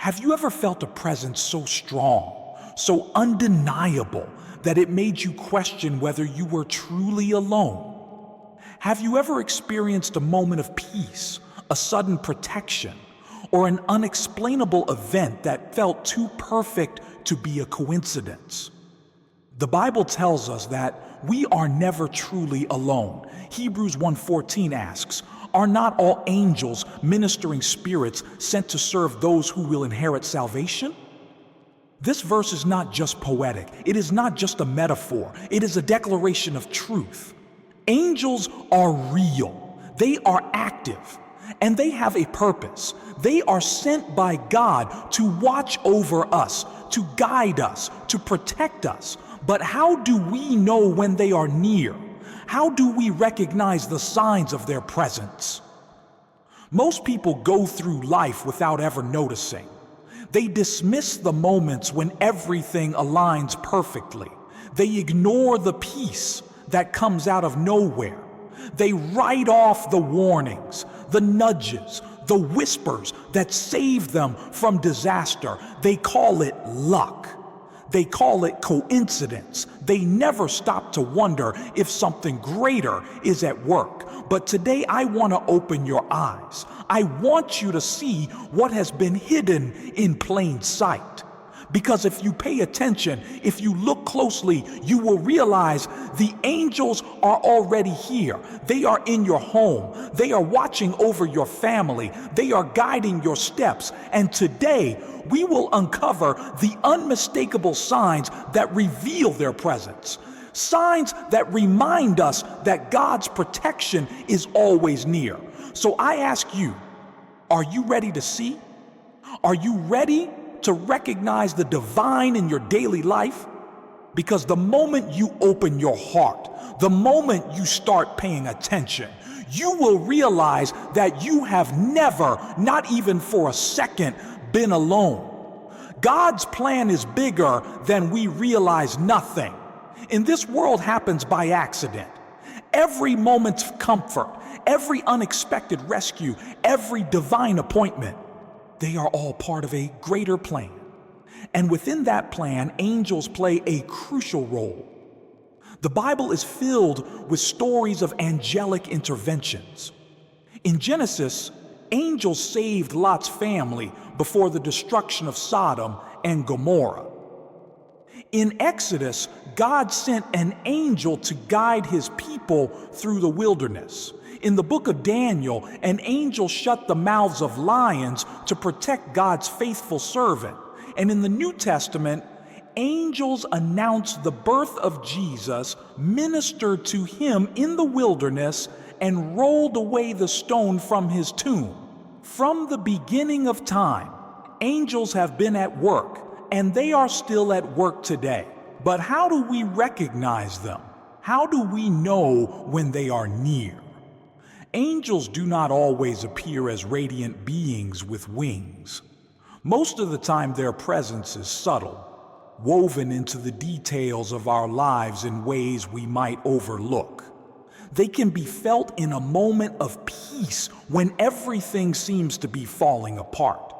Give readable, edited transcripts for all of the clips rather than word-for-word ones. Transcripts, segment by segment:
Have you ever felt a presence so strong, so undeniable, that it made you question whether you were truly alone? Have you ever experienced a moment of peace, a sudden protection, or an unexplainable event that felt too perfect to be a coincidence? The Bible tells us that we are never truly alone. Hebrews 1:14 asks, "Are not all angels ministering spirits sent to serve those who will inherit salvation?" This verse is not just poetic. It is not just a metaphor. It is a declaration of truth. Angels are real. They are active. And they have a purpose. They are sent by God to watch over us, to guide us, to protect us. But how do we know when they are near? How do we recognize the signs of their presence? Most people go through life without ever noticing. They dismiss the moments when everything aligns perfectly. They ignore the peace that comes out of nowhere. They write off the warnings, the nudges, the whispers that save them from disaster. They call it luck. They call it coincidence. They never stop to wonder if something greater is at work. But today I want to open your eyes. I want you to see what has been hidden in plain sight. Because if you pay attention, if you look closely, you will realize the angels are already here. They are in your home. They are watching over your family. They are guiding your steps. And today, we will uncover the unmistakable signs that reveal their presence. Signs that remind us that God's protection is always near. So I ask you, are you ready to see? Are you ready to recognize the divine in your daily life? Because the moment you open your heart, the moment you start paying attention, you will realize that you have never, not even for a second, been alone. God's plan is bigger than we realize. Nothing in this world happens by accident. Every moment's comfort, every unexpected rescue, every divine appointment, they are all part of a greater plan. And within that plan, angels play a crucial role. The Bible is filled with stories of angelic interventions. In Genesis, angels saved Lot's family before the destruction of Sodom and Gomorrah. In Exodus, God sent an angel to guide his people through the wilderness. In the book of Daniel, an angel shut the mouths of lions to protect God's faithful servant. And in the New Testament, angels announced the birth of Jesus, ministered to him in the wilderness, and rolled away the stone from his tomb. From the beginning of time, angels have been at work, and they are still at work today. But how do we recognize them? How do we know when they are near? Angels do not always appear as radiant beings with wings. Most of the time, their presence is subtle, woven into the details of our lives in ways we might overlook. They can be felt in a moment of peace when everything seems to be falling apart.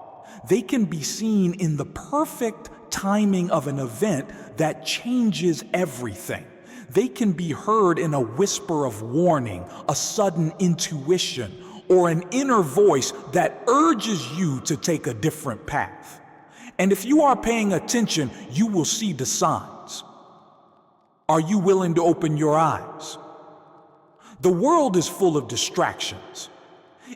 They can be seen in the perfect timing of an event that changes everything. They can be heard in a whisper of warning, a sudden intuition, or an inner voice that urges you to take a different path. And if you are paying attention, you will see the signs. Are you willing to open your eyes? The world is full of distractions.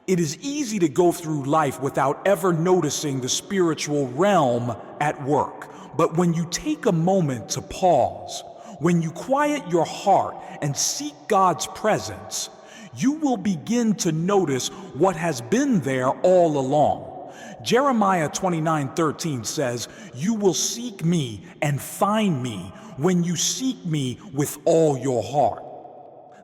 It is easy to go through life without ever noticing the spiritual realm at work. But when you take a moment to pause, when you quiet your heart and seek God's presence, you will begin to notice what has been there all along. Jeremiah 29:13 says, "You will seek me and find me when you seek me with all your heart."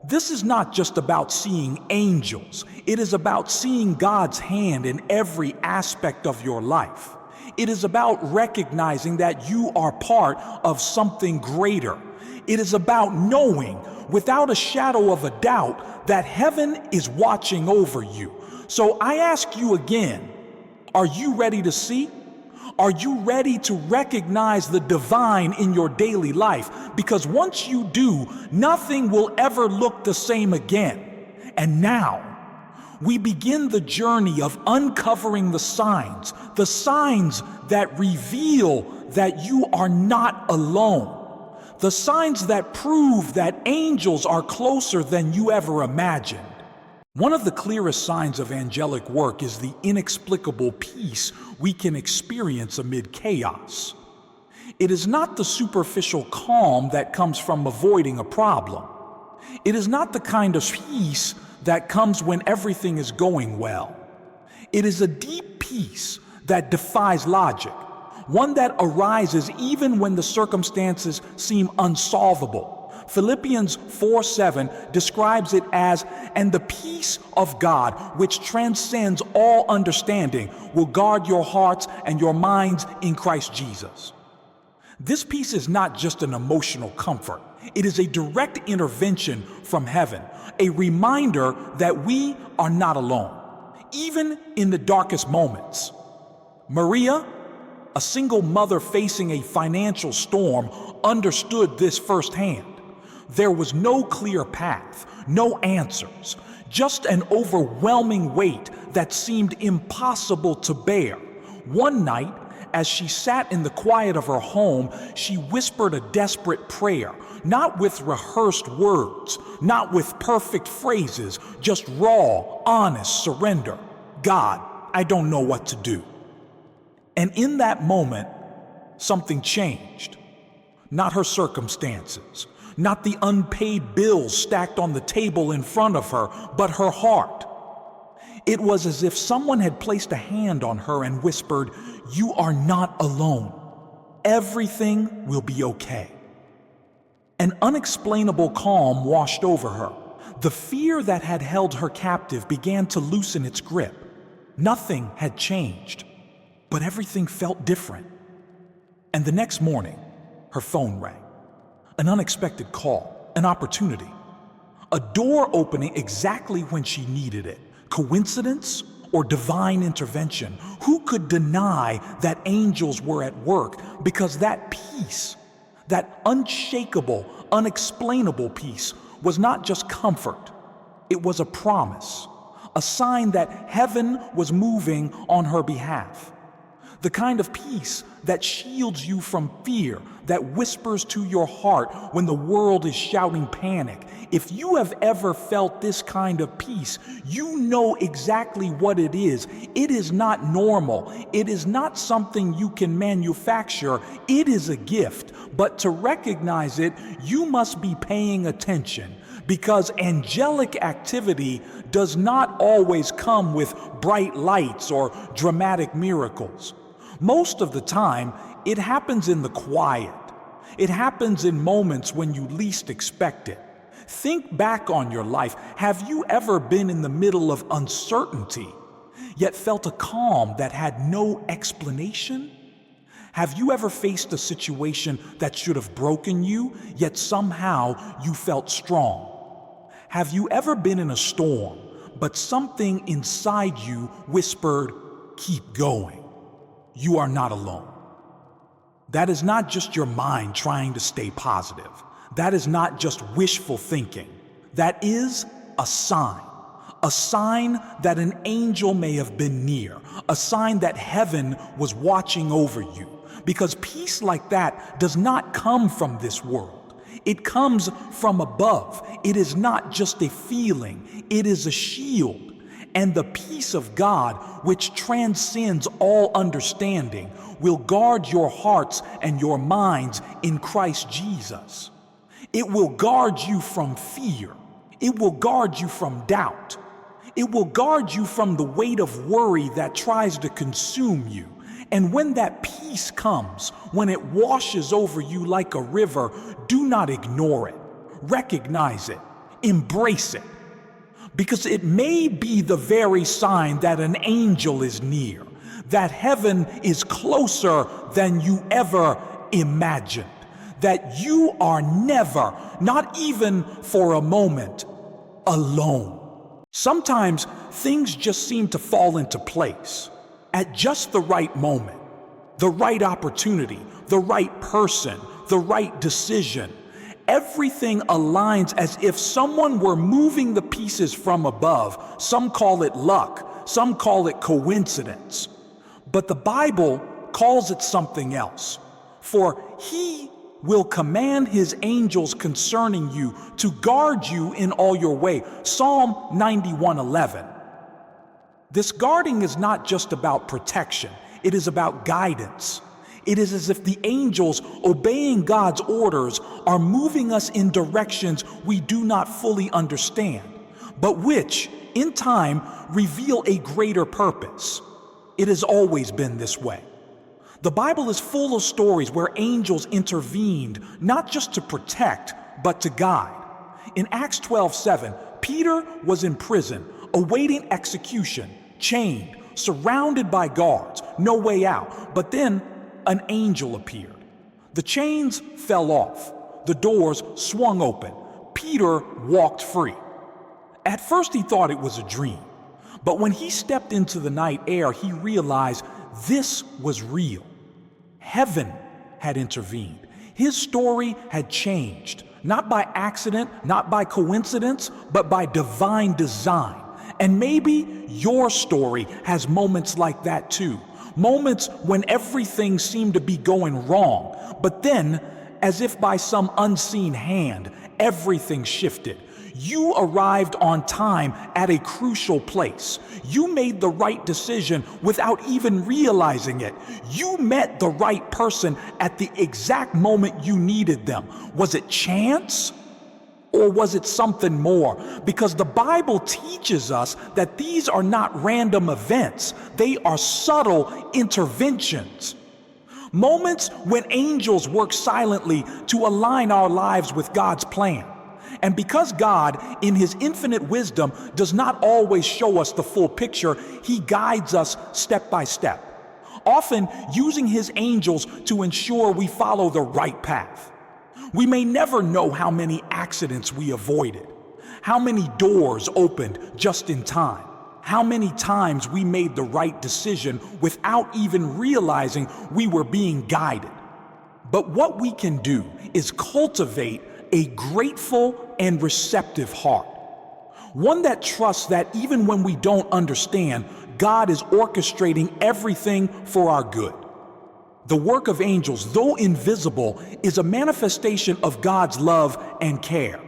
This is not just about seeing angels. It is about seeing God's hand in every aspect of your life. It is about recognizing that you are part of something greater. It is about knowing without a shadow of a doubt that heaven is watching over you. So I ask you again, are you ready to see? Are you ready to recognize the divine in your daily life? Because once you do, nothing will ever look the same again. And now, we begin the journey of uncovering the signs that reveal that you are not alone. The signs that prove that angels are closer than you ever imagined. One of the clearest signs of angelic work is the inexplicable peace we can experience amid chaos. It is not the superficial calm that comes from avoiding a problem. It is not the kind of peace that comes when everything is going well. It is a deep peace that defies logic, one that arises even when the circumstances seem unsolvable. Philippians 4:7 describes it as, "And the peace of God, which transcends all understanding, will guard your hearts and your minds in Christ Jesus." This peace is not just an emotional comfort. It is a direct intervention from heaven, a reminder that we are not alone, even in the darkest moments. Maria, a single mother facing a financial storm, understood this firsthand. There was no clear path, no answers, just an overwhelming weight that seemed impossible to bear. One night, as she sat in the quiet of her home, she whispered a desperate prayer, not with rehearsed words, not with perfect phrases, just raw, honest surrender. "God, I don't know what to do." And in that moment, something changed. Not her circumstances, not the unpaid bills stacked on the table in front of her, but her heart. It was as if someone had placed a hand on her and whispered, "You are not alone. Everything will be okay." An unexplainable calm washed over her. The fear that had held her captive began to loosen its grip. Nothing had changed, but everything felt different. And the next morning, her phone rang. An unexpected call, an opportunity, a door opening exactly when she needed it. Coincidence or divine intervention? Who could deny that angels were at work? Because that peace, that unshakable, unexplainable peace, was not just comfort. It was a promise, a sign that heaven was moving on her behalf. The kind of peace that shields you from fear, that whispers to your heart when the world is shouting panic. If you have ever felt this kind of peace, you know exactly what it is. It is not normal. It is not something you can manufacture. It is a gift. But to recognize it, you must be paying attention, because angelic activity does not always come with bright lights or dramatic miracles. Most of the time, it happens in the quiet. It happens in moments when you least expect it. Think back on your life. Have you ever been in the middle of uncertainty, yet felt a calm that had no explanation? Have you ever faced a situation that should have broken you, yet somehow you felt strong? Have you ever been in a storm, but something inside you whispered, "Keep going. You are not alone"? That is not just your mind trying to stay positive. That is not just wishful thinking. That is a sign that an angel may have been near, a sign that heaven was watching over you. Because peace like that does not come from this world. It comes from above. It is not just a feeling, it is a shield. And the peace of God, which transcends all understanding, will guard your hearts and your minds in Christ Jesus. It will guard you from fear. It will guard you from doubt. It will guard you from the weight of worry that tries to consume you. And when that peace comes, when it washes over you like a river, do not ignore it. Recognize it. Embrace it. Because it may be the very sign that an angel is near, that heaven is closer than you ever imagined, that you are never, not even for a moment, alone. Sometimes things just seem to fall into place at just the right moment. the right opportunity, the right person, the right decision. Everything aligns as if someone were moving the pieces from above. Some call it luck, some call it coincidence. But the Bible calls it something else. For he will command his angels concerning you to guard you in all your way. Psalm 91:11. This guarding is not just about protection, it is about guidance. It is as if the angels, obeying God's orders, are moving us in directions we do not fully understand, but which, in time, reveal a greater purpose. It has always been this way. The Bible is full of stories where angels intervened, not just to protect, but to guide. In Acts 12:7, Peter was in prison, awaiting execution, chained, surrounded by guards, no way out. But then an angel appeared. The chains fell off. The doors swung open. Peter walked free. At first he thought it was a dream, but when he stepped into the night air, he realized this was real. Heaven had intervened. His story had changed, not by accident, not by coincidence, but by divine design. And maybe your story has moments like that too. Moments when everything seemed to be going wrong, but then, as if by some unseen hand, everything shifted. You arrived on time at a crucial place. You made the right decision without even realizing it. You met the right person at the exact moment you needed them. Was it chance? Or was it something more? Because the Bible teaches us that these are not random events. They are subtle interventions. Moments when angels work silently to align our lives with God's plan. And because God, in his infinite wisdom, does not always show us the full picture, he guides us step by step, often using his angels to ensure we follow the right path. We may never know how many accidents we avoided, how many doors opened just in time, how many times we made the right decision without even realizing we were being guided. But what we can do is cultivate a grateful and receptive heart, one that trusts that even when we don't understand, God is orchestrating everything for our good. The work of angels, though invisible, is a manifestation of God's love and care.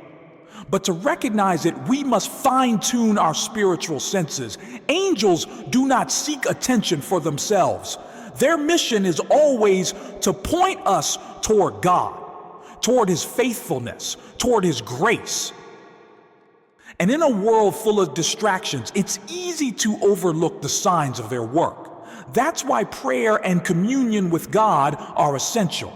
But to recognize it, we must fine-tune our spiritual senses. Angels do not seek attention for themselves. Their mission is always to point us toward God, toward his faithfulness, toward his grace. And in a world full of distractions, it's easy to overlook the signs of their work. That's why prayer and communion with God are essential.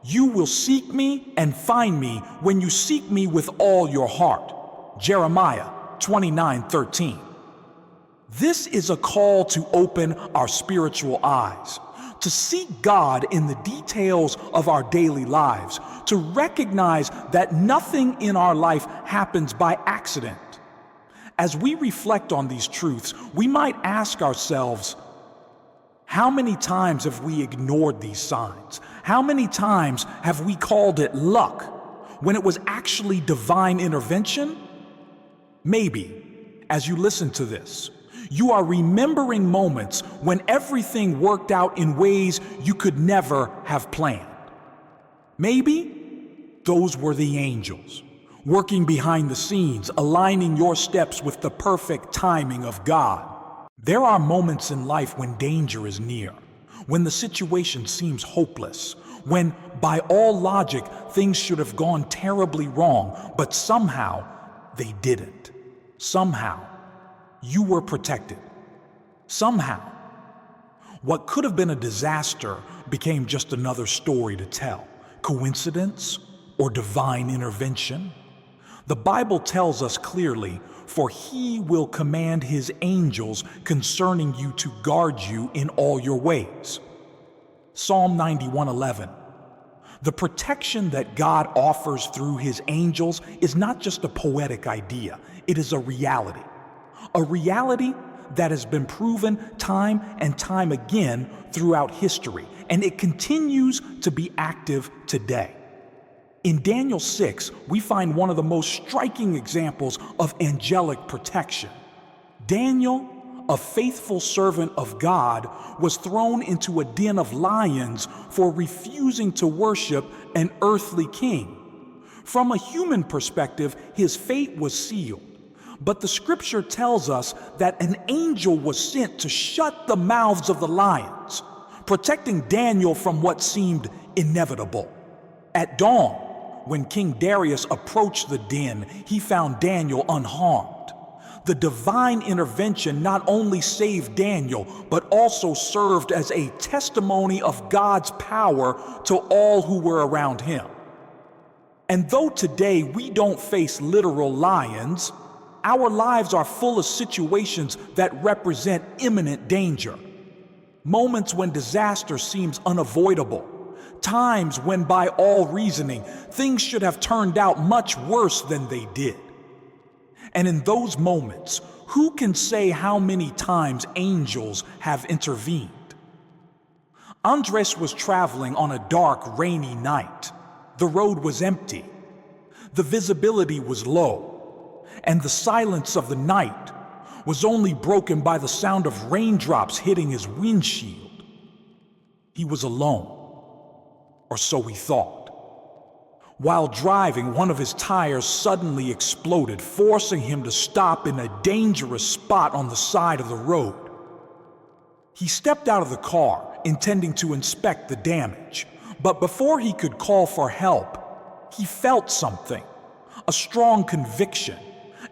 You will seek me and find me when you seek me with all your heart. Jeremiah 29:13. This is a call to open our spiritual eyes, to seek God in the details of our daily lives, to recognize that nothing in our life happens by accident. As we reflect on these truths, we might ask ourselves, how many times have we ignored these signs? How many times have we called it luck when it was actually divine intervention? Maybe, as you listen to this, you are remembering moments when everything worked out in ways you could never have planned. Maybe those were the angels, working behind the scenes, aligning your steps with the perfect timing of God. There are moments in life when danger is near, when the situation seems hopeless, when, by all logic, things should have gone terribly wrong, but somehow they didn't. Somehow, you were protected. Somehow, what could have been a disaster became just another story to tell. Coincidence or divine intervention? The Bible tells us clearly, for he will command his angels concerning you to guard you in all your ways. Psalm 91:11. The protection that God offers through his angels is not just a poetic idea, it is a reality. A reality that has been proven time and time again throughout history, and it continues to be active today. In Daniel 6, we find one of the most striking examples of angelic protection. Daniel, a faithful servant of God, was thrown into a den of lions for refusing to worship an earthly king. From a human perspective, his fate was sealed. But the scripture tells us that an angel was sent to shut the mouths of the lions, protecting Daniel from what seemed inevitable. At dawn, when King Darius approached the den, he found Daniel unharmed. The divine intervention not only saved Daniel, but also served as a testimony of God's power to all who were around him. And though today we don't face literal lions, our lives are full of situations that represent imminent danger. Moments when disaster seems unavoidable. Times when, by all reasoning, things should have turned out much worse than they did. And in those moments, who can say how many times angels have intervened? Andres was traveling on a dark, rainy night. The road was empty. The visibility was low, and the silence of the night was only broken by the sound of raindrops hitting his windshield. He was alone, or so he thought. While driving, one of his tires suddenly exploded, forcing him to stop in a dangerous spot on the side of the road. He stepped out of the car, intending to inspect the damage, but before he could call for help, he felt something, a strong conviction,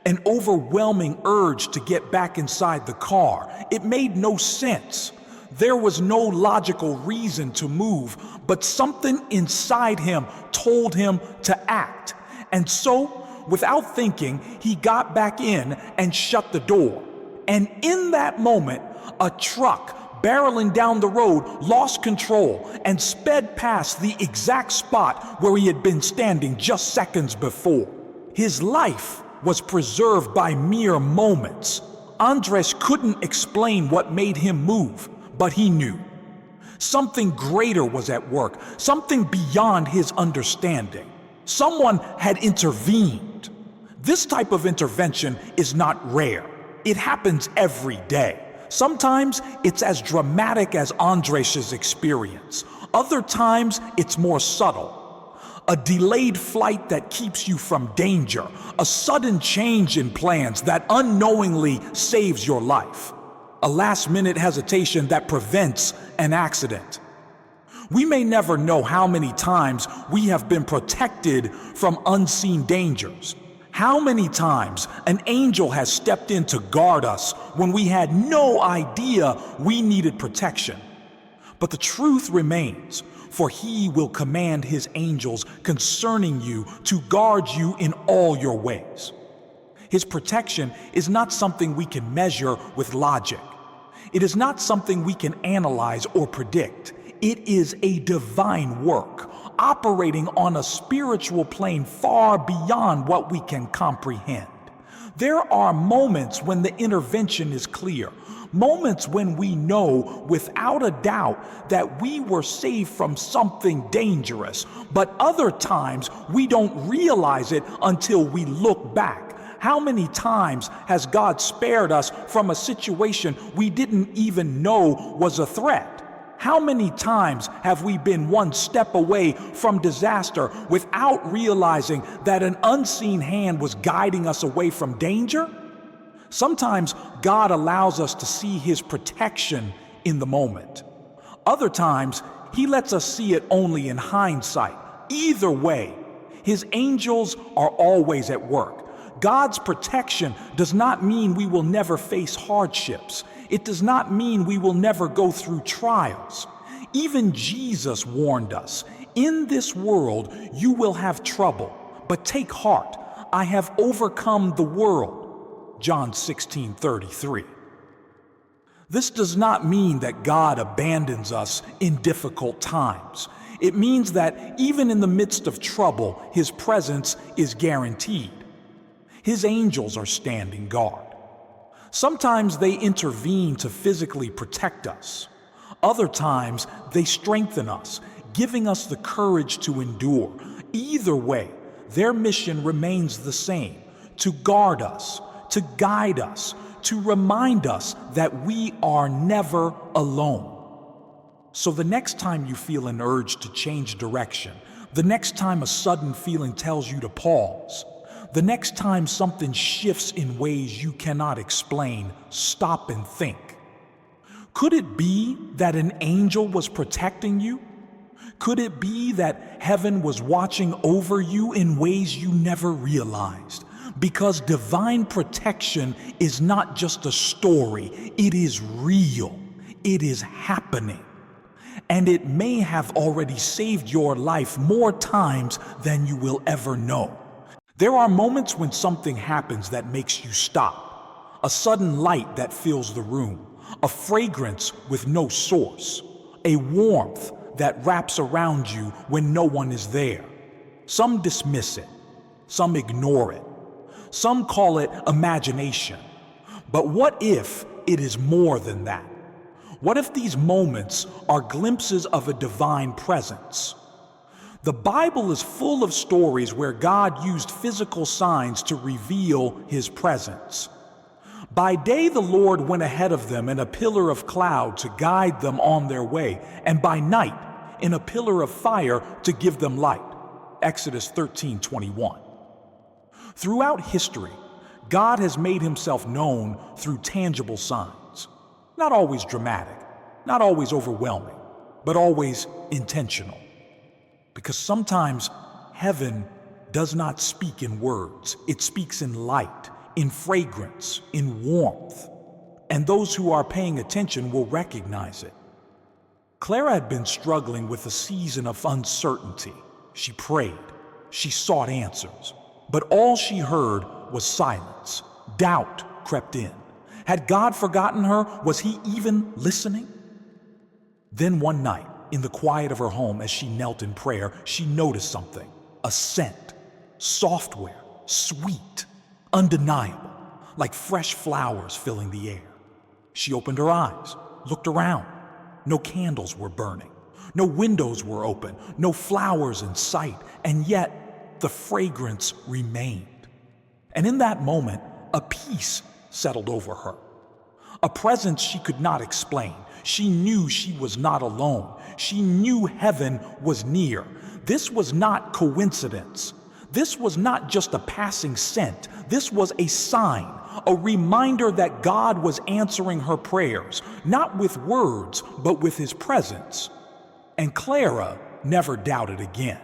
an overwhelming urge to get back inside the car. It made no sense. There was no logical reason to move, but something inside him told him to act. And so, without thinking, he got back in and shut the door. And in that moment, a truck barreling down the road lost control and sped past the exact spot where he had been standing just seconds before. His life was preserved by mere moments. Andres couldn't explain what made him move, but he knew. Something greater was at work, something beyond his understanding. Someone had intervened. This type of intervention is not rare. It happens every day. Sometimes it's as dramatic as Andres' experience. Other times it's more subtle. A delayed flight that keeps you from danger. A sudden change in plans that unknowingly saves your life. A last-minute hesitation that prevents an accident. We may never know how many times we have been protected from unseen dangers. How many times an angel has stepped in to guard us when we had no idea we needed protection. But the truth remains, for he will command his angels concerning you to guard you in all your ways. His protection is not something we can measure with logic. It is not something we can analyze or predict. It is a divine work, operating on a spiritual plane far beyond what we can comprehend. There are moments when the intervention is clear, moments when we know without a doubt that we were saved from something dangerous, but other times we don't realize it until we look back. How many times has God spared us from a situation we didn't even know was a threat? How many times have we been one step away from disaster without realizing that an unseen hand was guiding us away from danger? Sometimes God allows us to see his protection in the moment. Other times, he lets us see it only in hindsight. Either way, his angels are always at work. God's protection does not mean we will never face hardships. It does not mean we will never go through trials. Even Jesus warned us, "In this world you will have trouble, but take heart, I have overcome the world." John 16:33. This does not mean that God abandons us in difficult times. It means that even in the midst of trouble, his presence is guaranteed. His angels are standing guard. Sometimes they intervene to physically protect us. Other times, they strengthen us, giving us the courage to endure. Either way, their mission remains the same: to guard us, to guide us, to remind us that we are never alone. So the next time you feel an urge to change direction, the next time a sudden feeling tells you to pause, the next time something shifts in ways you cannot explain, stop and think. Could it be that an angel was protecting you? Could it be that heaven was watching over you in ways you never realized? Because divine protection is not just a story, it is real. It is happening. And it may have already saved your life more times than you will ever know. There are moments when something happens that makes you stop. A sudden light that fills the room, a fragrance with no source, a warmth that wraps around you when no one is there. Some dismiss it, some ignore it, some call it imagination. But what if it is more than that? What if these moments are glimpses of a divine presence? The Bible is full of stories where God used physical signs to reveal His presence. By day the Lord went ahead of them in a pillar of cloud to guide them on their way, and by night in a pillar of fire to give them light. Exodus 13:21. Throughout history, God has made Himself known through tangible signs. Not always dramatic, not always overwhelming, but always intentional. Because sometimes heaven does not speak in words. It speaks in light, in fragrance, in warmth. And those who are paying attention will recognize it. Clara had been struggling with a season of uncertainty. She prayed. She sought answers. But all she heard was silence. Doubt crept in. Had God forgotten her? Was He even listening? Then one night, in the quiet of her home, as she knelt in prayer, she noticed something. A scent. Software. Sweet. Undeniable. Like fresh flowers filling the air. She opened her eyes, looked around. No candles were burning. No windows were open. No flowers in sight. And yet, the fragrance remained. And in that moment, a peace settled over her. A presence she could not explain. She knew she was not alone. She knew heaven was near. This was not coincidence. This was not just a passing scent. This was a sign, a reminder that God was answering her prayers, not with words, but with His presence. And Clara never doubted again.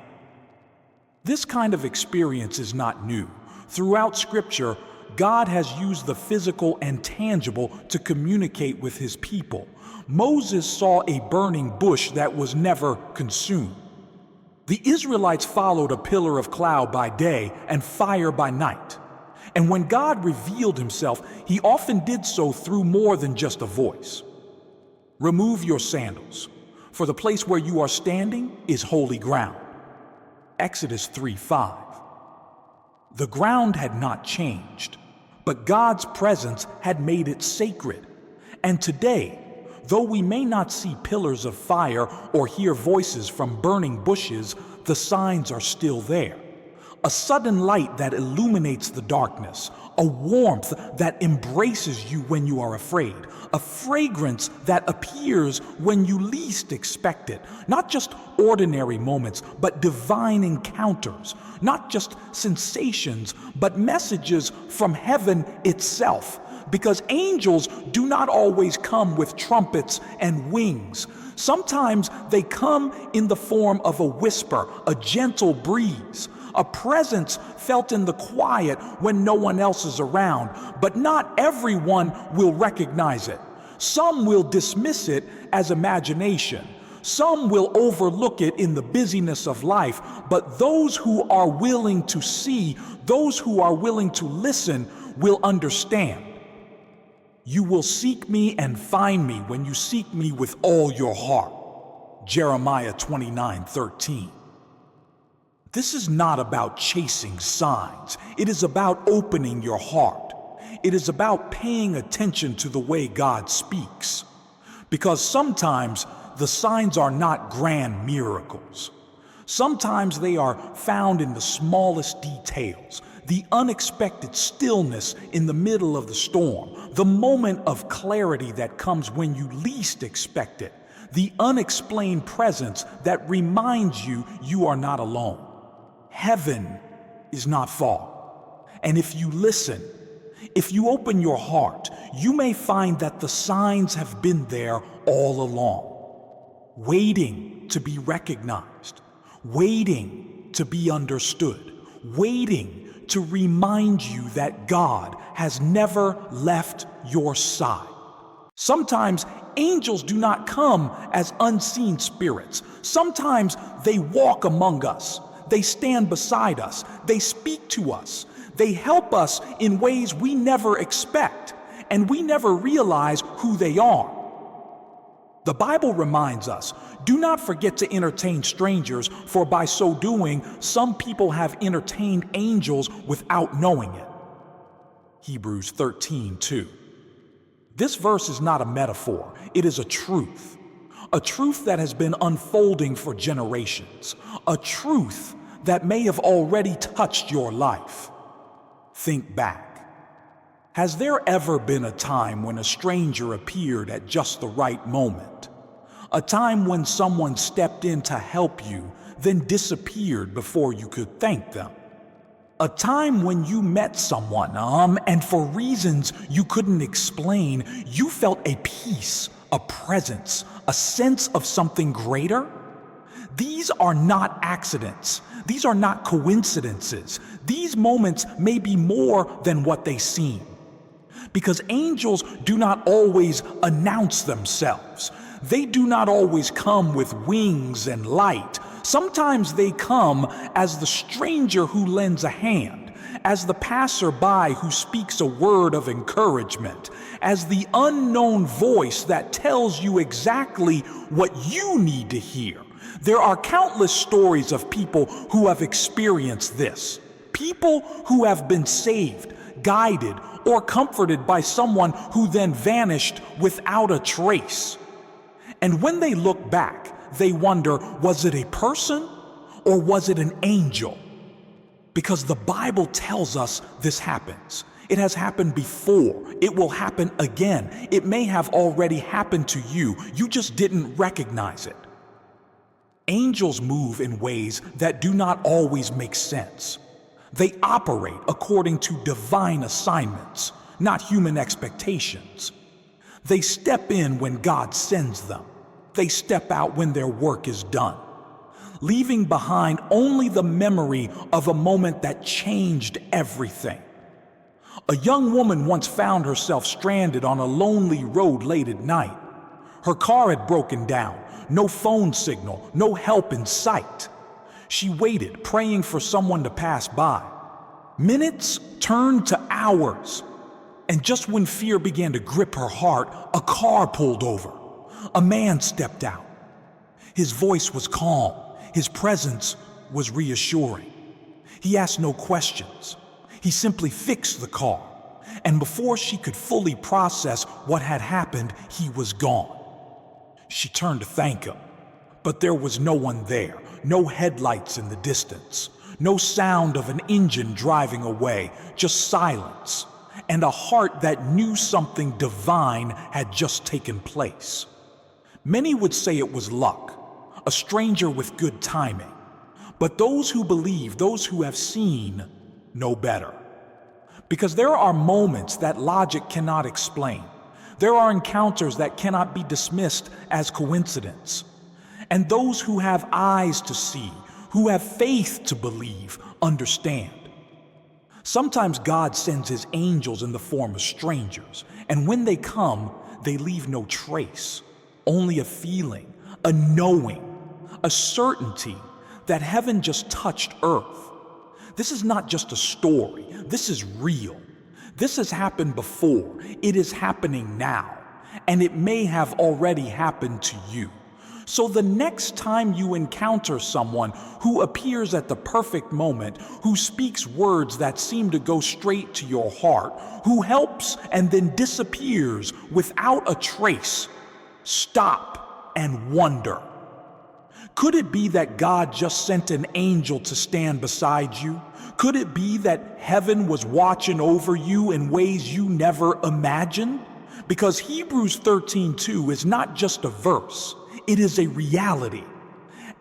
This kind of experience is not new. Throughout Scripture, God has used the physical and tangible to communicate with His people. Moses saw a burning bush that was never consumed. The Israelites followed a pillar of cloud by day and fire by night. And when God revealed Himself, He often did so through more than just a voice. Remove your sandals, for the place where you are standing is holy ground. Exodus 3:5. The ground had not changed, but God's presence had made it sacred. And today, though we may not see pillars of fire or hear voices from burning bushes, the signs are still there. A sudden light that illuminates the darkness, a warmth that embraces you when you are afraid, a fragrance that appears when you least expect it. Not just ordinary moments, but divine encounters. Not just sensations, but messages from heaven itself. Because angels do not always come with trumpets and wings. Sometimes they come in the form of a whisper, a gentle breeze, a presence felt in the quiet when no one else is around. But not everyone will recognize it. Some will dismiss it as imagination. Some will overlook it in the busyness of life. But those who are willing to see, those who are willing to listen, will understand. You will seek me and find me when you seek me with all your heart. Jeremiah 29:13. This is not about chasing signs. It is about opening your heart. It is about paying attention to the way God speaks. Because sometimes the signs are not grand miracles. Sometimes they are found in the smallest details, the unexpected stillness in the middle of the storm, the moment of clarity that comes when you least expect it, the unexplained presence that reminds you you are not alone. Heaven is not far. And if you listen, if you open your heart, you may find that the signs have been there all along, waiting to be recognized, waiting to be understood, waiting to remind you that God has never left your side. Sometimes angels do not come as unseen spirits. Sometimes they walk among us. They stand beside us. They speak to us. They help us in ways we never expect, and we never realize who they are. The Bible reminds us, do not forget to entertain strangers, for by so doing, some people have entertained angels without knowing it. Hebrews 13:2. This verse is not a metaphor, it is a truth that has been unfolding for generations, a truth that may have already touched your life. Think back. Has there ever been a time when a stranger appeared at just the right moment? A time when someone stepped in to help you, then disappeared before you could thank them? A time when you met someone, and for reasons you couldn't explain, you felt a peace, a presence, a sense of something greater? These are not accidents. These are not coincidences. These moments may be more than what they seem. Because angels do not always announce themselves. They do not always come with wings and light. Sometimes they come as the stranger who lends a hand, as the passerby who speaks a word of encouragement, as the unknown voice that tells you exactly what you need to hear. There are countless stories of people who have experienced this. People who have been saved, guided, or comforted by someone who then vanished without a trace. And when they look back, they wonder, was it a person or was it an angel? Because the Bible tells us this happens. It has happened before. It will happen again. It may have already happened to you. You just didn't recognize it. Angels move in ways that do not always make sense. They operate according to divine assignments, not human expectations. They step in when God sends them. They step out when their work is done, leaving behind only the memory of a moment that changed everything. A young woman once found herself stranded on a lonely road late at night. Her car had broken down, no phone signal, no help in sight. She waited, praying for someone to pass by. Minutes turned to hours, and just when fear began to grip her heart, a car pulled over. A man stepped out. His voice was calm. His presence was reassuring. He asked no questions. He simply fixed the car, and before she could fully process what had happened, he was gone. She turned to thank him, but there was no one there, no headlights in the distance, no sound of an engine driving away, just silence, and a heart that knew something divine had just taken place. Many would say it was luck, a stranger with good timing, but those who believe, those who have seen, know better. Because there are moments that logic cannot explain. There are encounters that cannot be dismissed as coincidence. And those who have eyes to see, who have faith to believe, understand. Sometimes God sends his angels in the form of strangers, and when they come, they leave no trace, only a feeling, a knowing, a certainty that heaven just touched earth. This is not just a story, this is real. This has happened before, it is happening now, and it may have already happened to you. So the next time you encounter someone who appears at the perfect moment, who speaks words that seem to go straight to your heart, who helps and then disappears without a trace, stop and wonder. Could it be that God just sent an angel to stand beside you? Could it be that heaven was watching over you in ways you never imagined? Because Hebrews 13:2 is not just a verse, it is a reality.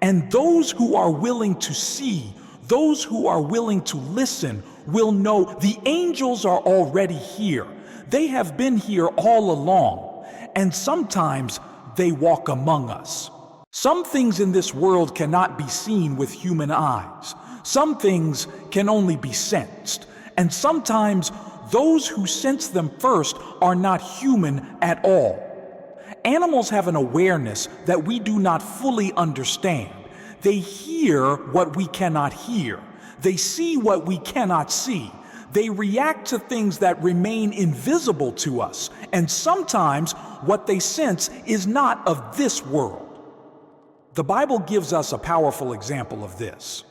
And those who are willing to see, those who are willing to listen, will know the angels are already here. They have been here all along, and sometimes they walk among us. Some things in this world cannot be seen with human eyes. Some things can only be sensed, and sometimes those who sense them first are not human at all. Animals have an awareness that we do not fully understand. They hear what we cannot hear. They see what we cannot see. They react to things that remain invisible to us, and sometimes what they sense is not of this world. The Bible gives us a powerful example of this.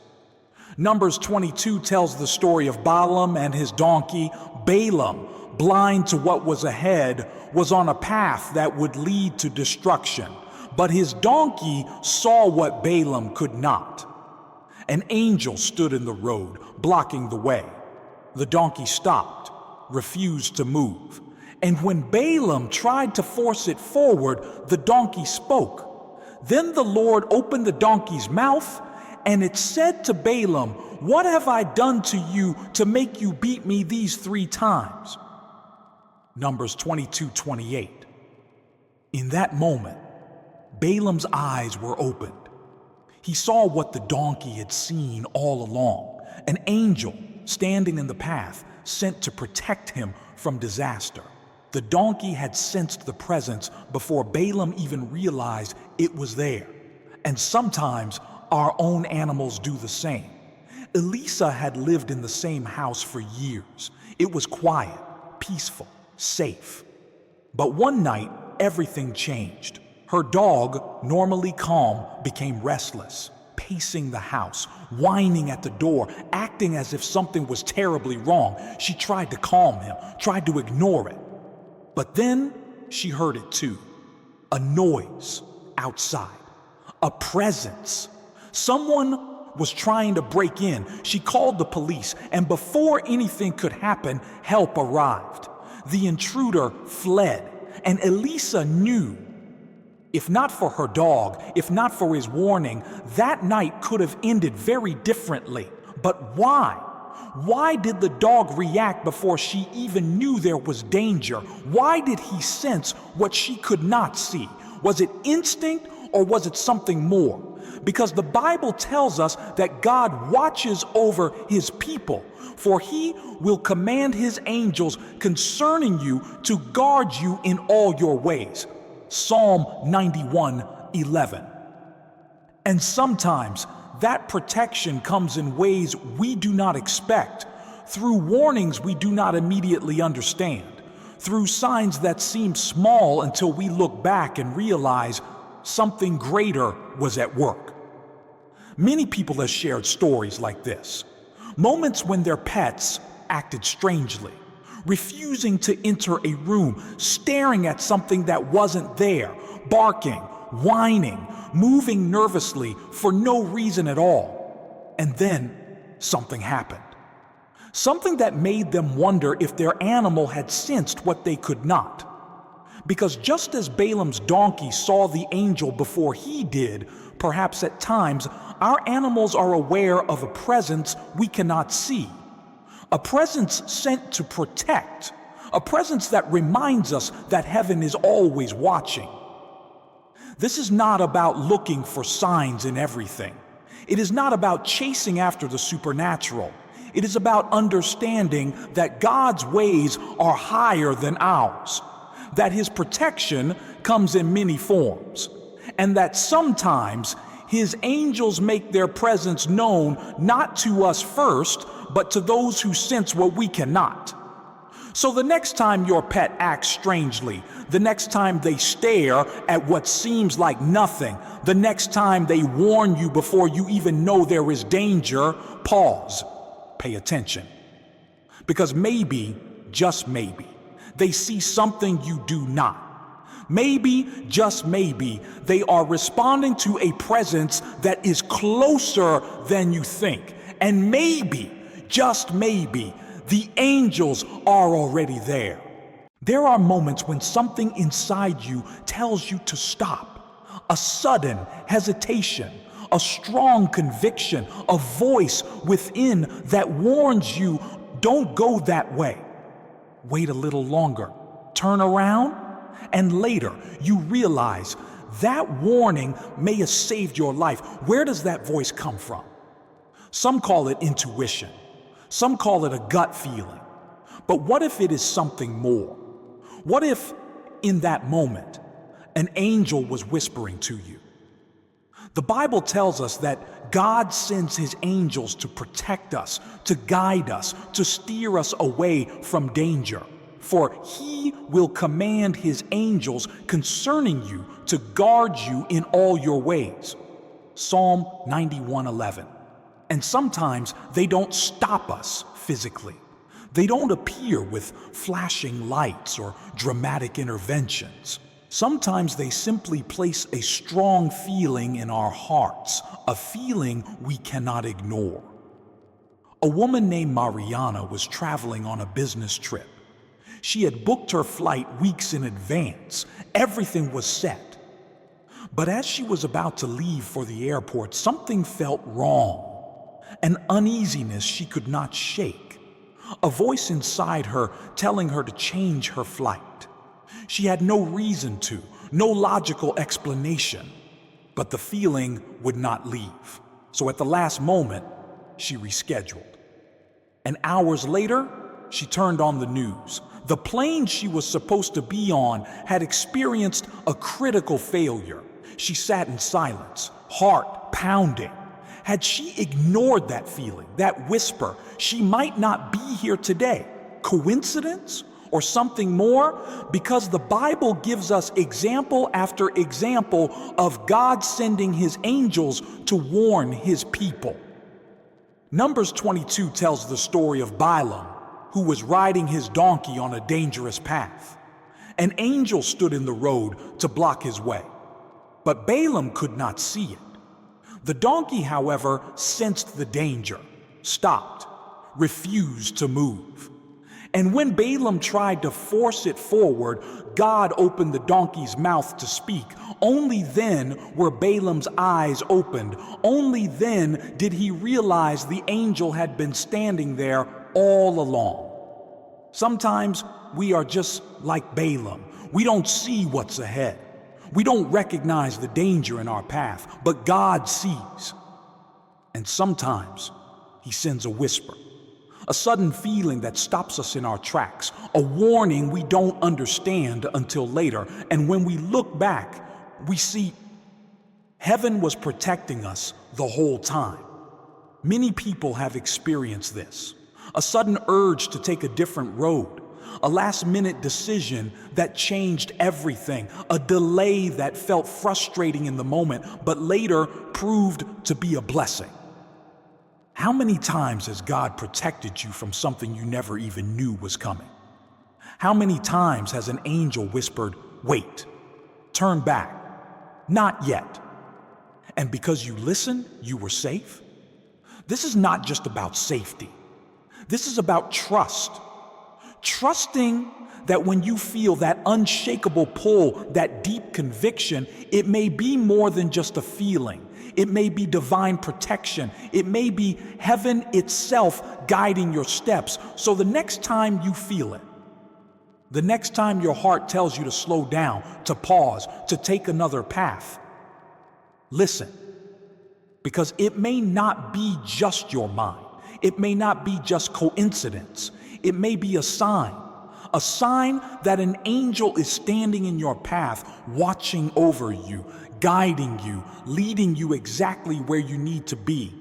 Numbers 22 tells the story of Balaam and his donkey. Balaam, blind to what was ahead, was on a path that would lead to destruction. But his donkey saw what Balaam could not. An angel stood in the road, blocking the way. The donkey stopped, refused to move. And when Balaam tried to force it forward, the donkey spoke. Then the Lord opened the donkey's mouth, and it said to Balaam, "What have I done to you to make you beat me these 3 times?" Numbers 22:28. In that moment, Balaam's eyes were opened. He saw what the donkey had seen all along, an angel standing in the path sent to protect him from disaster. The donkey had sensed the presence before Balaam even realized it was there. And sometimes our own animals do the same. Elisa had lived in the same house for years. It was quiet, peaceful, safe. But one night, everything changed. Her dog, normally calm, became restless, pacing the house, whining at the door, acting as if something was terribly wrong. She tried to calm him, tried to ignore it. But then she heard it too. A noise outside, a presence. Someone was trying to break in. She called the police, and before anything could happen, help arrived. The intruder fled, and Elisa knew, if not for her dog, if not for his warning, that night could have ended very differently. But why? Why did the dog react before she even knew there was danger? Why did he sense what she could not see? Was it instinct or was it something more? Because the Bible tells us that God watches over his people, for he will command his angels concerning you to guard you in all your ways. Psalm 91:11. And sometimes that protection comes in ways we do not expect, through warnings we do not immediately understand, through signs that seem small until we look back and realize something greater was at work. Many people have shared stories like this. Moments when their pets acted strangely, refusing to enter a room, staring at something that wasn't there, barking, whining, moving nervously for no reason at all. And then something happened. Something that made them wonder if their animal had sensed what they could not. Because just as Balaam's donkey saw the angel before he did, perhaps at times our animals are aware of a presence we cannot see. A presence sent to protect. A presence that reminds us that heaven is always watching. This is not about looking for signs in everything. It is not about chasing after the supernatural. It is about understanding that God's ways are higher than ours, that his protection comes in many forms, and that sometimes his angels make their presence known not to us first, but to those who sense what we cannot. So the next time your pet acts strangely, the next time they stare at what seems like nothing, the next time they warn you before you even know there is danger, pause, pay attention. Because maybe, just maybe, they see something you do not. Maybe, just maybe, they are responding to a presence that is closer than you think. And maybe, just maybe, the angels are already there. There are moments when something inside you tells you to stop. A sudden hesitation, a strong conviction, a voice within that warns you, don't go that way. Wait a little longer, turn around, and later you realize that warning may have saved your life. Where does that voice come from? Some call it intuition. Some call it a gut feeling. But what if it is something more? What if, in that moment, an angel was whispering to you? The Bible tells us that God sends his angels to protect us, to guide us, to steer us away from danger. For he will command his angels concerning you to guard you in all your ways. Psalm 91:11. And sometimes they don't stop us physically. They don't appear with flashing lights or dramatic interventions. Sometimes they simply place a strong feeling in our hearts, a feeling we cannot ignore. A woman named Mariana was traveling on a business trip. She had booked her flight weeks in advance. Everything was set. But as she was about to leave for the airport, something felt wrong. An uneasiness she could not shake. A voice inside her telling her to change her flight. She had no reason to, no logical explanation, but the feeling would not leave. So at the last moment, she rescheduled. And hours later, she turned on the news. The plane she was supposed to be on had experienced a critical failure. She sat in silence, heart pounding. Had she ignored that feeling, that whisper, she might not be here today. Coincidence? Or something more? Because the Bible gives us example after example of God sending his angels to warn his people. Numbers 22 tells the story of Balaam, who was riding his donkey on a dangerous path. An angel stood in the road to block his way, but Balaam could not see it. The donkey, however, sensed the danger, stopped, refused to move. And when Balaam tried to force it forward, God opened the donkey's mouth to speak. Only then were Balaam's eyes opened. Only then did he realize the angel had been standing there all along. Sometimes we are just like Balaam. We don't see what's ahead. We don't recognize the danger in our path, but God sees. And sometimes he sends a whisper, a sudden feeling that stops us in our tracks, a warning we don't understand until later. And when we look back, we see heaven was protecting us the whole time. Many people have experienced this, a sudden urge to take a different road, a last-minute decision that changed everything, a delay that felt frustrating in the moment, but later proved to be a blessing. How many times has God protected you from something you never even knew was coming? How many times has an angel whispered, "Wait, turn back, not yet"? And because you listened, you were safe? This is not just about safety. This is about trust. Trusting that when you feel that unshakable pull, that deep conviction, it may be more than just a feeling. It may be divine protection. It may be heaven itself guiding your steps. So the next time you feel it, the next time your heart tells you to slow down, to pause, to take another path, listen. Because it may not be just your mind. It may not be just coincidence. It may be a sign that an angel is standing in your path, watching over you, guiding you, leading you exactly where you need to be.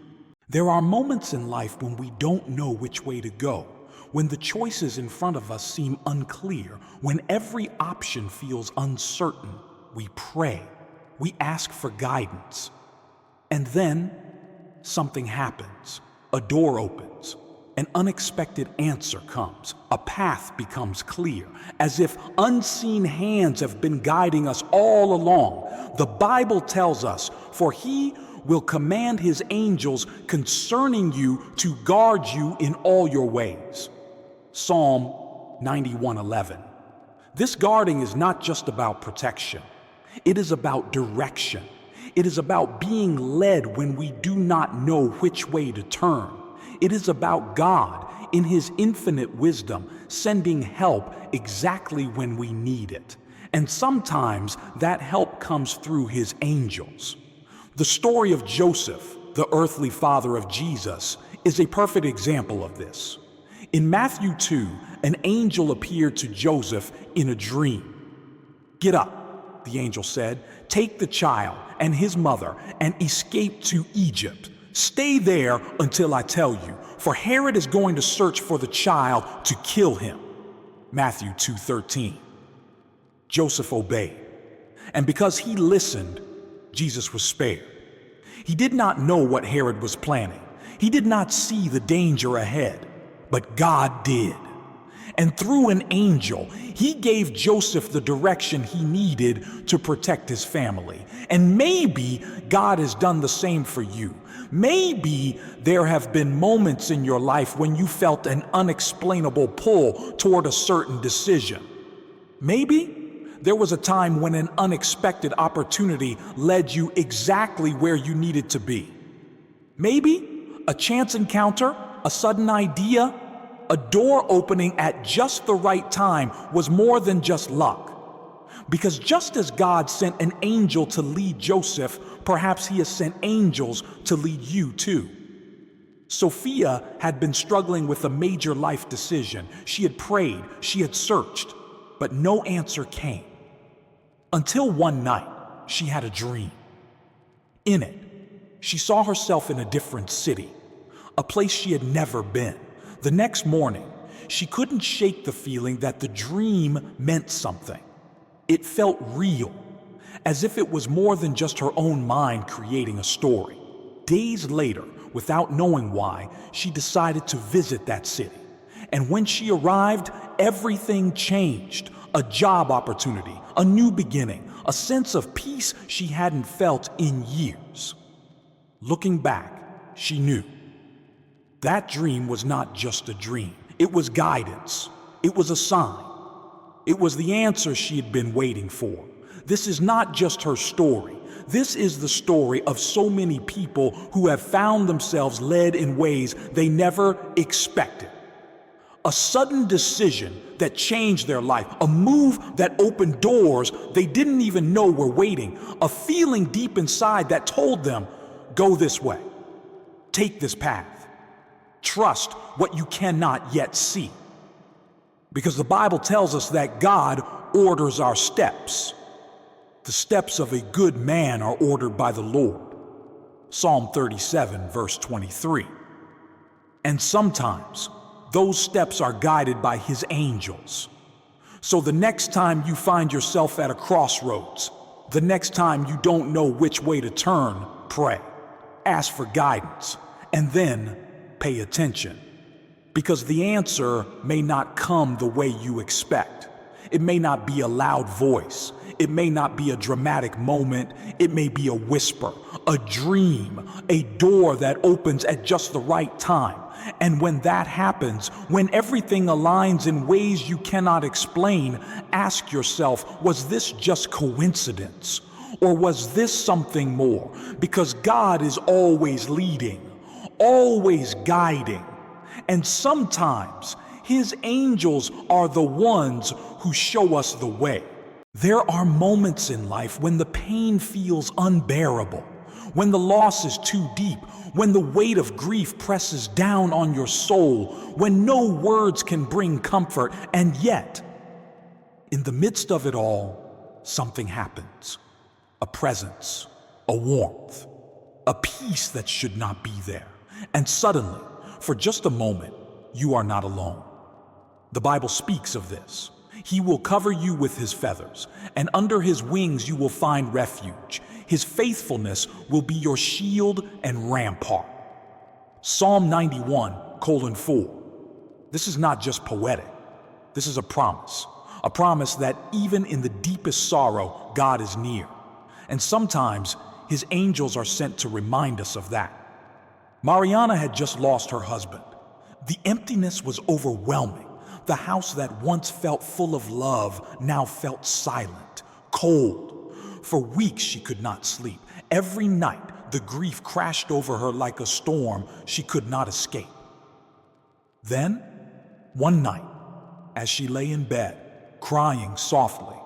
There are moments in life when we don't know which way to go, When the choices in front of us seem unclear, when every option feels uncertain, we pray, we ask for guidance. And then something happens. A door opens. An unexpected answer comes. A path becomes clear, as if unseen hands have been guiding us all along. The Bible tells us, "For he will command his angels concerning you to guard you in all your ways." Psalm 91:11. This guarding is not just about protection. It is about direction. It is about being led when we do not know which way to turn. It is about God, in his infinite wisdom, sending help exactly when we need it. And sometimes that help comes through his angels. The story of Joseph, the earthly father of Jesus, is a perfect example of this. In Matthew 2, an angel appeared to Joseph in a dream. "Get up," the angel said, "take the child and his mother and escape to Egypt. Stay there until I tell you, for Herod is going to search for the child to kill him." Matthew 2:13. Joseph obeyed, and because he listened, Jesus was spared. He did not know what Herod was planning. He did not see the danger ahead, but God did. And through an angel, he gave Joseph the direction he needed to protect his family. And maybe God has done the same for you. Maybe there have been moments in your life when you felt an unexplainable pull toward a certain decision. Maybe there was a time when an unexpected opportunity led you exactly where you needed to be. Maybe a chance encounter, a sudden idea, a door opening at just the right time was more than just luck. Because just as God sent an angel to lead Joseph, perhaps he has sent angels to lead you too. Sophia had been struggling with a major life decision. She had prayed, she had searched, but no answer came. Until one night, she had a dream. In it, she saw herself in a different city, a place she had never been. The next morning, she couldn't shake the feeling that the dream meant something. It felt real, as if it was more than just her own mind creating a story. Days later, without knowing why, she decided to visit that city. And when she arrived, everything changed. A job opportunity, a new beginning, a sense of peace she hadn't felt in years. Looking back, she knew that dream was not just a dream. It was guidance. It was a sign. It was the answer she had been waiting for. This is not just her story. This is the story of so many people who have found themselves led in ways they never expected. A sudden decision that changed their life, a move that opened doors they didn't even know were waiting, a feeling deep inside that told them, "Go this way, take this path, trust what you cannot yet see." Because the Bible tells us that God orders our steps. The steps of a good man are ordered by the Lord. Psalm 37, verse 23. And sometimes those steps are guided by his angels. So the next time you find yourself at a crossroads, the next time you don't know which way to turn, pray, ask for guidance, and then pay attention. Because the answer may not come the way you expect. It may not be a loud voice. It may not be a dramatic moment. It may be a whisper, a dream, a door that opens at just the right time. And when that happens, when everything aligns in ways you cannot explain, ask yourself, was this just coincidence? Or was this something more? Because God is always leading, always guiding. And sometimes his angels are the ones who show us the way. There are moments in life when the pain feels unbearable, when the loss is too deep, when the weight of grief presses down on your soul, when no words can bring comfort, and yet, in the midst of it all, something happens. A presence, a warmth, a peace that should not be there. And suddenly, for just a moment, you are not alone. The Bible speaks of this. He will cover you with his feathers, and under his wings you will find refuge. His faithfulness will be your shield and rampart. Psalm 91:4. This is not just poetic. This is a promise that even in the deepest sorrow, God is near. And sometimes his angels are sent to remind us of that. Mariana had just lost her husband. The emptiness was overwhelming. The house that once felt full of love now felt silent, cold. For weeks she could not sleep. Every night the grief crashed over her like a storm she could not escape. Then, one night, as she lay in bed, crying softly,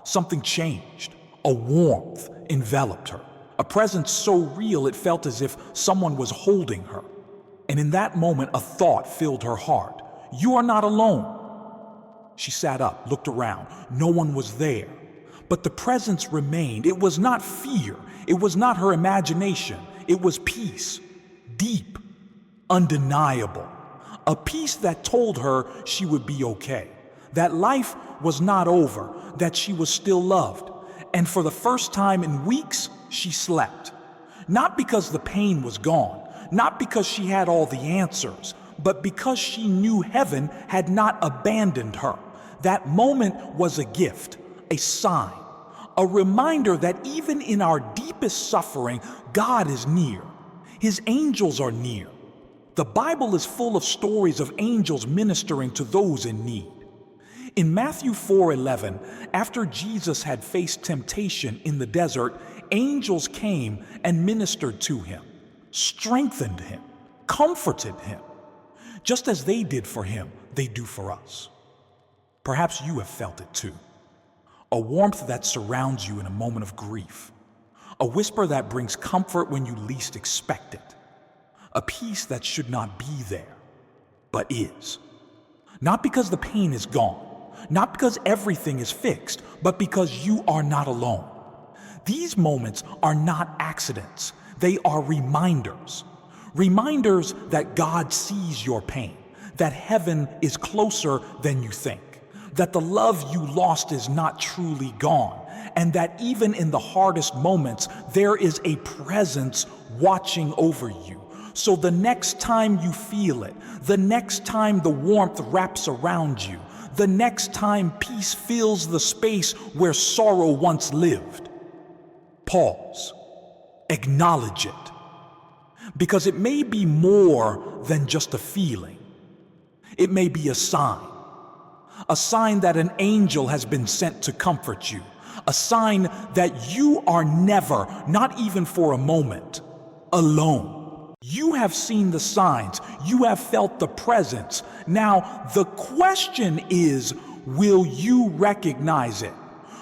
something changed. A warmth enveloped her, a presence so real it felt as if someone was holding her. And in that moment, a thought filled her heart. You are not alone. She sat up, looked around. No one was there. But the presence remained. It was not fear. It was not her imagination. It was peace. Deep, undeniable. A peace that told her she would be okay. That life was not over. That she was still loved. And for the first time in weeks, she slept. Not because the pain was gone. Not because she had all the answers, but because she knew heaven had not abandoned her. That moment was a gift, a sign, a reminder that even in our deepest suffering, God is near. His angels are near. The Bible is full of stories of angels ministering to those in need. In Matthew 4:11, after Jesus had faced temptation in the desert, angels came and ministered to him, strengthened him, comforted him. Just as they did for him, they do for us. Perhaps you have felt it too. A warmth that surrounds you in a moment of grief. A whisper that brings comfort when you least expect it. A peace that should not be there, but is. Not because the pain is gone, not because everything is fixed, but because you are not alone. These moments are not accidents. They are reminders. Reminders that God sees your pain, that heaven is closer than you think, that the love you lost is not truly gone, and that even in the hardest moments, there is a presence watching over you. So the next time you feel it, the next time the warmth wraps around you, the next time peace fills the space where sorrow once lived, pause, acknowledge it. Because it may be more than just a feeling. It may be a sign that an angel has been sent to comfort you, a sign that you are never, not even for a moment, alone. You have seen the signs, you have felt the presence. Now, the question is, will you recognize it?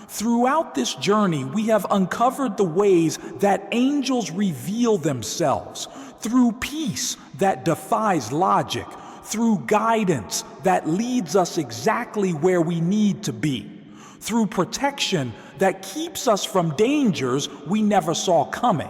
Throughout this journey, we have uncovered the ways that angels reveal themselves, through peace that defies logic, through guidance that leads us exactly where we need to be, through protection that keeps us from dangers we never saw coming,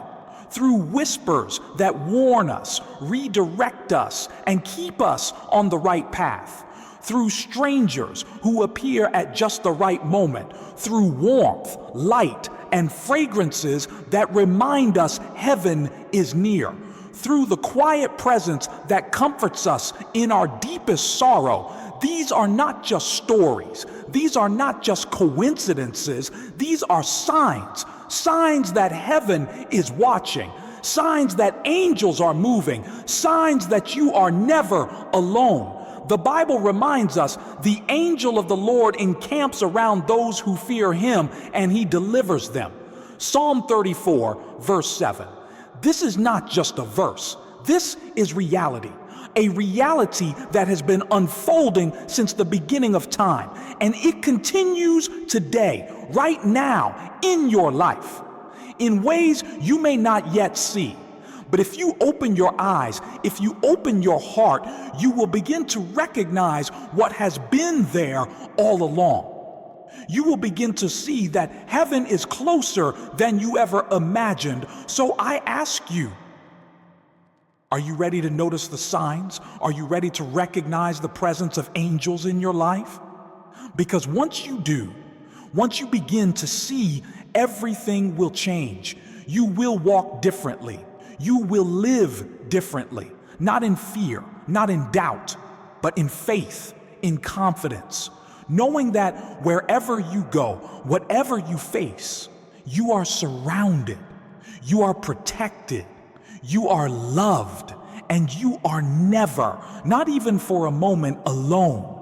through whispers that warn us, redirect us, and keep us on the right path, through strangers who appear at just the right moment, through warmth, light, and fragrances that remind us heaven is near, through the quiet presence that comforts us in our deepest sorrow. These are not just stories. These are not just coincidences. These are signs that heaven is watching, signs that angels are moving, signs that you are never alone. The Bible reminds us the angel of the Lord encamps around those who fear him, and he delivers them. Psalm 34:7. This is not just a verse. This is reality. A reality that has been unfolding since the beginning of time, and it continues today, right now, in your life, in ways you may not yet see. But if you open your eyes, if you open your heart, you will begin to recognize what has been there all along. You will begin to see that heaven is closer than you ever imagined. So I ask you, Are you ready to notice the signs? Are you ready to recognize the presence of angels in your life? Because once you do, once you begin to see, everything will change. You will walk differently. You will live differently, not in fear, not in doubt, but in faith, in confidence, knowing that wherever you go, whatever you face, you are surrounded, you are protected, you are loved, and you are never, not even for a moment, alone.